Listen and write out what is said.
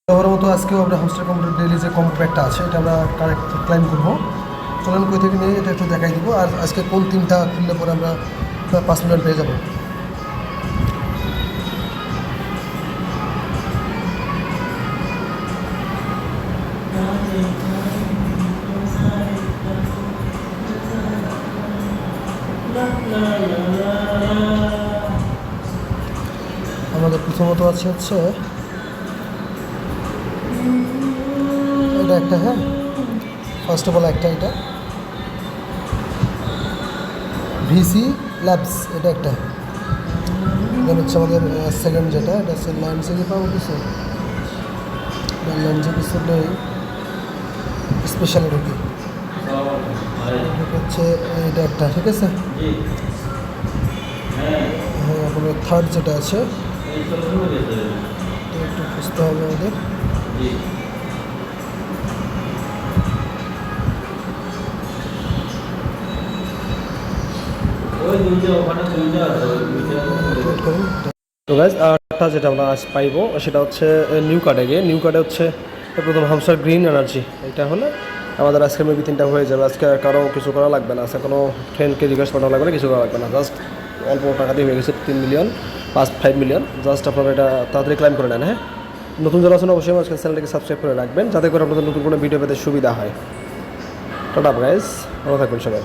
ওর মতো আজকেও আমরা হামস্টার কম্পিউটার ডেইলি যে কম্বো প্যাকটা আছে এটা আমরা কারেক্ট ক্লাইম করবো। চলেন কই থেকে নিয়ে এটা একটু দেখাই দিব, আর আজকে কোন তিনটা খুললে পরে আমরা 5 মিলিয়ন পেয়ে যাবো। আমাদের প্রথমত আছে হচ্ছে এটা একটা, হ্যাঁ ফার্স্ট অফ অল একটা, এটা ভিসি ল্যাবস, এটা একটা। দেন হচ্ছে আমাদের সেকেন্ড যেটা, এটা হচ্ছে ল্যান্ডসে পাবো কিছু, ল্যান্ডসে কিছু নেই, স্পেশাল ঢুকি হচ্ছে এটা একটা, ঠিক আছে। হ্যাঁ এখন থার্ড যেটা আছে একটু খুঁজতে হবে আমাদের। তো গাইজ আরটা যেটা আমরা আজ পাইবো সেটা হচ্ছে নিউ কার্ডে গিয়ে, নিউ কার্ডে হচ্ছে প্রথম হামস্টার গ্রিন এনার্জি, এটা হলে আমাদের আজকে মেবি 3টা হয়ে যাবে। আজকে কারো কিছু করা লাগবে না, আজকে কোনো ফ্রেন্ডকে জিজ্ঞাসা করা লাগবে না, কিছু করা লাগবে না, জাস্ট অল্প টাকা দিয়ে হয়ে গেছে 3 মিলিয়ন 5 মিলিয়ন। জাস্ট আপনারা এটা তাড়াতাড়ি ক্লাইম করে নেন। হ্যাঁ, নতুন যারা আছেন অবশ্যই আমার চ্যানেলটাকে সাবস্ক্রাইব করে রাখবেন যাতে করে আপনাদের নতুন কোনো ভিডিও পেতে সুবিধা হয়। টাটা গাইজ, ভালো থাকবেন সবাই।